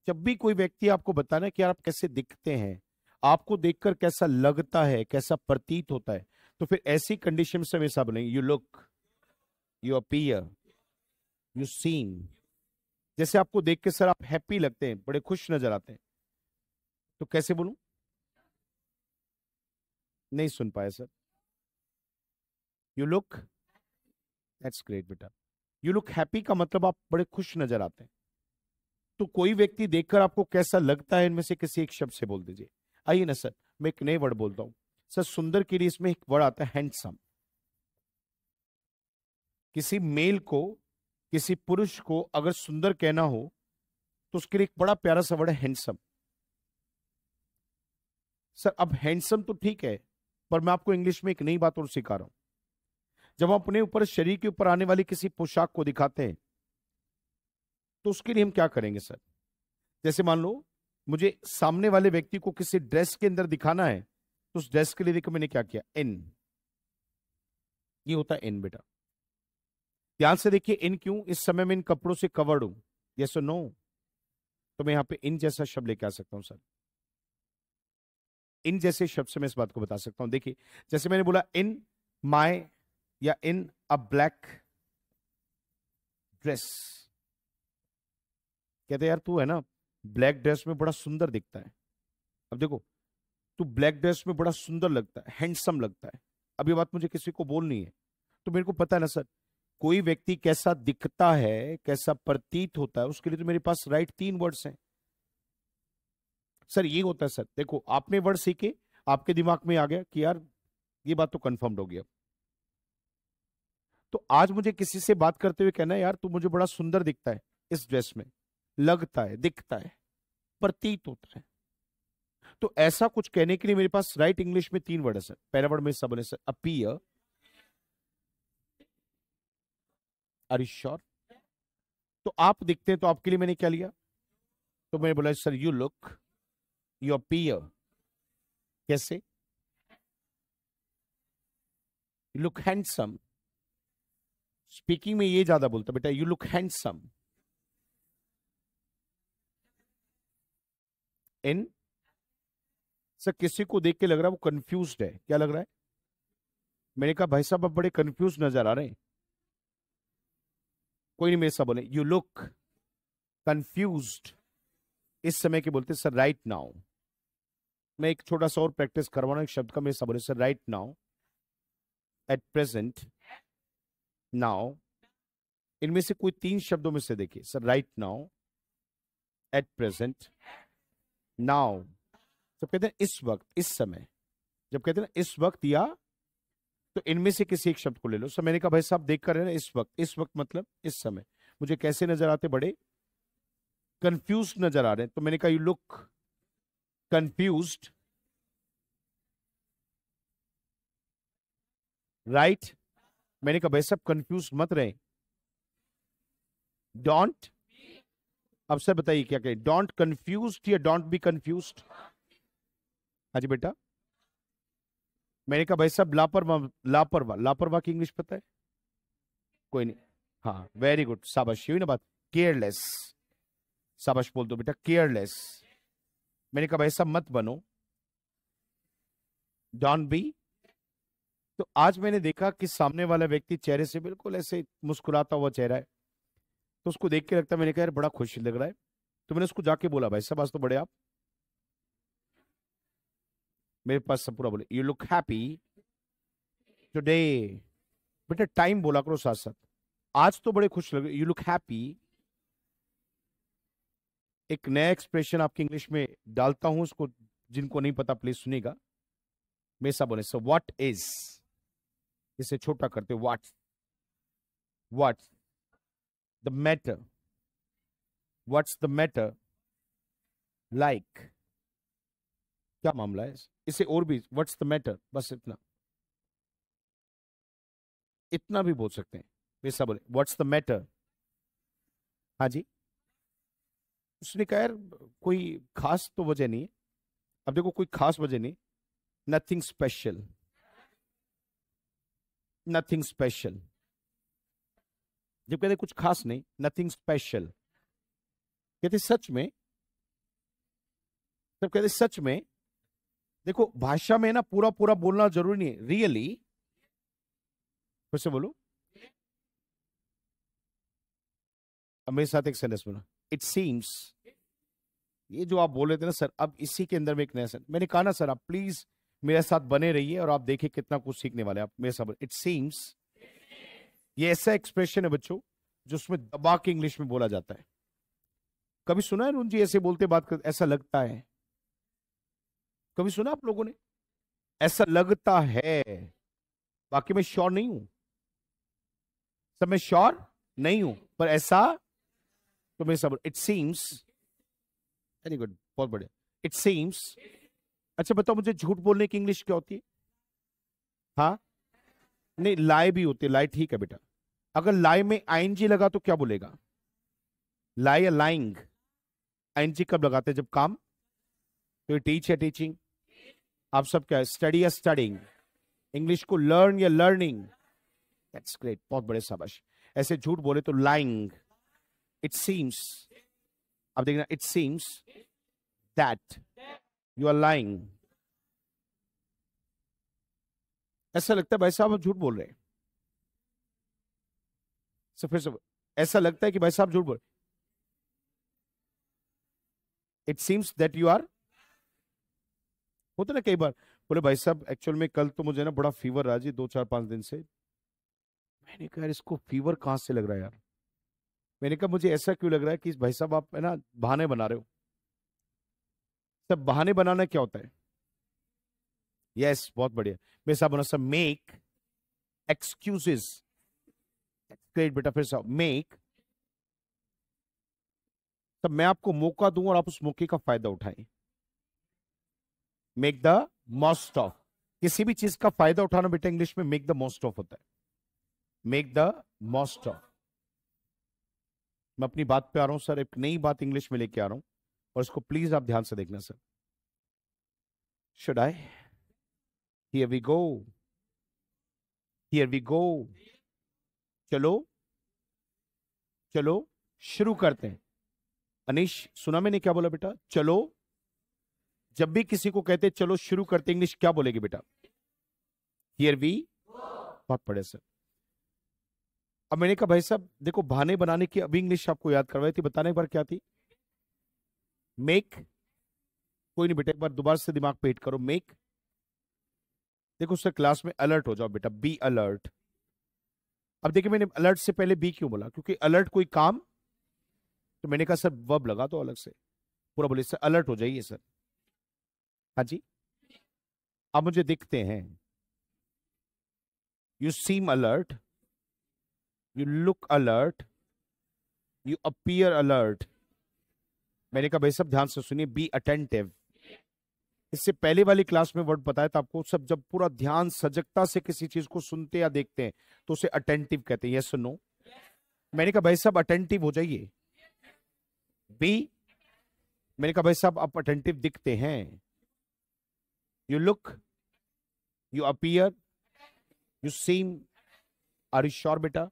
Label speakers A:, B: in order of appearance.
A: जब भी कोई व्यक्ति आपको बताना कि यार आप कैसे दिखते हैं, आपको देखकर कैसा लगता है, कैसा प्रतीत होता है, तो फिर ऐसी कंडीशन से हमेशा बोलेंगे you look, you appear, you सीम। जैसे आपको देख के सर आप हैप्पी लगते हैं, बड़े खुश नजर आते हैं, तो कैसे बोलूं? नहीं सुन पाया sir. You look, that's great बेटा। यू लुक हैप्पी का मतलब आप बड़े खुश नजर आते हैं। तो कोई व्यक्ति देखकर आपको कैसा लगता है, इनमें से किसी एक शब्द से बोल दीजिए। आइए ना सर, मैं एक नए वर्ड बोलता हूं सर। सुंदर के लिए इसमें एक वर्ड आता है हैंडसम। किसी मेल को, किसी पुरुष को अगर सुंदर कहना हो तो उसके लिए एक बड़ा प्यारा सा वर्ड है हैंडसम। सर अब हैंडसम तो ठीक है, पर मैं आपको इंग्लिश में एक नई बात और सिखा रहा हूं। जब हम अपने ऊपर, शरीर के ऊपर आने वाली किसी पोशाक को दिखाते हैं, तो उसके लिए हम क्या करेंगे सर? जैसे मान लो मुझे सामने वाले व्यक्ति को किसी ड्रेस के अंदर दिखाना है, तो उस ड्रेस के लिए देखो मैंने क्या किया, इन। ये होता है इन बेटा। ध्यान से देखिए, इन क्यों? इस समय मैं इन कपड़ों से कवर्ड हूं, यस और नो? तो मैं यहां पे इन जैसा शब्द लेके आ सकता हूं सर। इन जैसे शब्द से मैं इस बात को बता सकता हूं। देखिए, जैसे मैंने बोला इन माय, या इन अ ब्लैक ड्रेस। कहते यार तू है ना ब्लैक ड्रेस में बड़ा सुंदर दिखता है। अब देखो, तू ब्लैक ड्रेस में बड़ा सुंदर लगता है, हैंडसम लगता है। अब ये बात मुझे किसी को बोलनी है, तो मेरे को पता है ना सर, कोई व्यक्ति कैसा दिखता है, कैसा प्रतीत होता है, उसके लिए तो मेरे पास राइट 3 वर्ड्स हैं सर। ये होता है सर, देखो आपने वर्ड सीखे, आपके दिमाग में आ गया कि यार ये बात तो कंफर्म्ड हो गया। तो आज मुझे किसी से बात करते हुए कहना है यार तू मुझे बड़ा सुंदर दिखता है इस ड्रेस में, लगता है, दिखता है, प्रतीत होता है। तो ऐसा कुछ कहने के लिए मेरे पास राइट इंग्लिश में 3 वर्ड है सर। पहला वर्ड में सब बोले sir, appear. Are you sure? तो आप दिखते हैं, तो आपके लिए मैंने क्या लिया? तो मैंने बोला sir you look, you appear. कैसे? You look handsome. स्पीकिंग में ये ज्यादा बोलता बेटा, you look handsome in. Sir किसी को देख के लग रहा है वो कंफ्यूज्ड है, क्या लग रहा है? मैंने कहा भाई साहब आप बड़े कंफ्यूज नजर आ रहे हैं। कोई नहीं मेरे साथ बोले, यू लुक कंफ्यूज्ड। इस समय के बोलते सर राइट नाउ। मैं एक छोटा सा और प्रैक्टिस करवाना एक शब्द का, मेरे साथ बोले sir right now, at present, now. इनमें से कोई 3 शब्दों में से देखिए sir, right now, at present, now. जब कहते हैं इस वक्त, इस समय, जब कहते हैं ना इस वक्त, या तो इनमें से किसी एक शब्द को ले लो। सर मैंने कहा भाई साहब देख कर है ना इस वक्त, इस वक्त मतलब इस समय मुझे कैसे नजर आते, बड़े कंफ्यूज नजर आ रहे हैं। तो मैंने कहा यू लुक कंफ्यूज्ड, राइट। मैंने कहा भाई साहब कंफ्यूज मत रहे, डोंट। अब सर बताइए क्या कहें, डोंट कंफ्यूज्ड या डोंट बी कंफ्यूज्ड? हाँ जी बेटा। मैंने कहा भाई साहब लापरवाह, लापरवाह, लापरवाह की इंग्लिश पता है? कोई नहीं। हाँ वेरी गुड, शाबाश, यही ना बात, केयरलेस। शाबाश बोल दो बेटा, केयरलेस। मैंने कहा भाई साहब मत बनो, डोंट बी। तो आज मैंने देखा कि सामने वाला व्यक्ति चेहरे से बिल्कुल ऐसे मुस्कुराता हुआ चेहरा है, तो उसको देख के लगता है, मैंने कहा यार बड़ा खुश लग रहा है। तो मैंने उसको जाके बोला भाई साहब आज तो बड़े आप, मेरे पास सब पूरा बोले, यू लुक हैप्पी टुडे। बेटा टाइम बोला करो साथ साथ, आज तो बड़े खुश लग रहे, यू लुक हैप्पी। एक नया एक्सप्रेशन आपकी इंग्लिश में डालता हूं, उसको जिनको नहीं पता प्लीज सुनिएगा। मेरे साथ बोले सो व्हाट इज, इसे छोटा करते, what the matter, what's the matter, like. क्या मामला है? इसे और भी, व्हाट्स द मैटर, बस इतना, इतना भी बोल सकते हैं। वैसा बोले व्हाट्स द मैटर। हाँ जी। उसने कहा यार कोई खास तो वजह नहीं है। अब देखो कोई खास वजह नहीं, नथिंग स्पेशल, नथिंग स्पेशल। जब कहते कुछ खास नहीं, नथिंग स्पेशल, कहते सच में सब कहते सच में। देखो भाषा में ना पूरा पूरा बोलना जरूरी नहीं है, रियली। फिर से बोलो, अब मेरे साथ एक सेंटेंस बोला, इट सीम्स। ये जो आप बोल रहे थे ना सर, अब इसी के अंदर में एक नया सेंटेंस मैंने कहा ना सर, आप प्लीज मेरे साथ बने रहिए और आप देखिए कितना कुछ सीखने वाले हैं आप मेरे साथ। इट सीम्स, ये ऐसा एक्सप्रेशन है बच्चों जो उसमें दबा के इंग्लिश में बोला जाता है। कभी सुना है रुन जी ऐसे बोलते बात करते, ऐसा लगता है? कभी सुना आप लोगों ने? ऐसा लगता है, बाकी मैं श्योर नहीं हूं, सब मैं श्योर नहीं हूं, पर ऐसा तो मेरे सब। इट सीम्स, वेरी गुड, बहुत बढ़िया। It seems. अच्छा बताओ मुझे, झूठ बोलने की इंग्लिश क्या होती है? हाँ, नहीं लाई भी होती है, लाई ठीक है बेटा। अगर लाई में आईएनजी लगा तो क्या बोलेगा? लाई या लाइंग? आईएनजी कब लगाते हैं? जब काम। तो टीच या टीचिंग? आप सब क्या है, स्टडी या स्टडिंग? इंग्लिश को लर्न या लर्निंग? दैट्स ग्रेट, बहुत बड़े शाबाश। ऐसे झूठ बोले तो लाइंग। इट सीम्स, अब देखना, it seems that you are lying. ऐसा लगता है भाई साहब आप झूठ बोल रहे हैं। फिर से ऐसा लगता है कि भाई साहब झूठ बोल। It seems that you are, होता ना कई बार, बोले भाई साहब एक्चुअल में कल तो मुझे ना बड़ा फीवर रहा जी 2-4-5 दिन से। मैंने कहा यार इसको फीवर कहां से लग रहा है यार? मैंने कहा मुझे ऐसा क्यों लग रहा है कि भाई साहब आप है ना बहाने बना रहे हो। सब बहाने बनाना क्या होता है? यस, बहुत बढ़िया। मेरे साहब बोला सब मेक एक्सक्यूजेस। ग्रेट बेटा, फिर साहब मेक, तब मैं आपको मौका दूं और आप उस मौके का फायदा उठाएं। मेक द मोस्ट ऑफ, किसी भी चीज का फायदा उठाना बेटा इंग्लिश में मेक द मोस्ट ऑफ होता है। Make the most of. मैं अपनी बात पे आ रहा हूं सर, एक नई बात इंग्लिश में लेके आ रहा हूं और इसको प्लीज आप ध्यान से देखना sir. Should I? Here we go, here we go. चलो चलो शुरू करते हैं। अनीश सुना मैंने क्या बोला बेटा? चलो। जब भी किसी को कहते चलो शुरू करते, इंग्लिश क्या बोलेगी बेटा? Here we. बहुत पढ़े सर। अब मैंने कहा भाई साहब देखो बहाने बनाने की अभी इंग्लिश आपको याद करवाई थी, बताने एक बार क्या थी? मेक। कोई नहीं बेटा, एक बार दोबारा से दिमाग पे हिट करो, मेक। देखो सर क्लास में अलर्ट हो जाओ बेटा, बी अलर्ट। अब देखिए मैंने अलर्ट से पहले बी क्यों बोला? क्योंकि अलर्ट कोई काम, तो मैंने कहा सर वर्ब लगा दो अलग से, पूरा बोले सर अलर्ट हो जाइए सर। हाँ जी, अब मुझे दिखते हैं। You seem alert, you look alert, you appear alert. मैंने कहा भाई सब ध्यान से सुनिए, बी अटेंटिव। इससे पहले वाली क्लास में वर्ड बताया था आपको, सब जब पूरा ध्यान सजगता से किसी चीज को सुनते या देखते हैं तो उसे अटेंटिव कहते हैं। यस सुनो, मैंने कहा भाई साहब अटेंटिव हो जाइए। बी, मैंने कहा भाई साहब आप अटेंटिव दिखते हैं। You look, you appear, you seem, are you sure बेटा?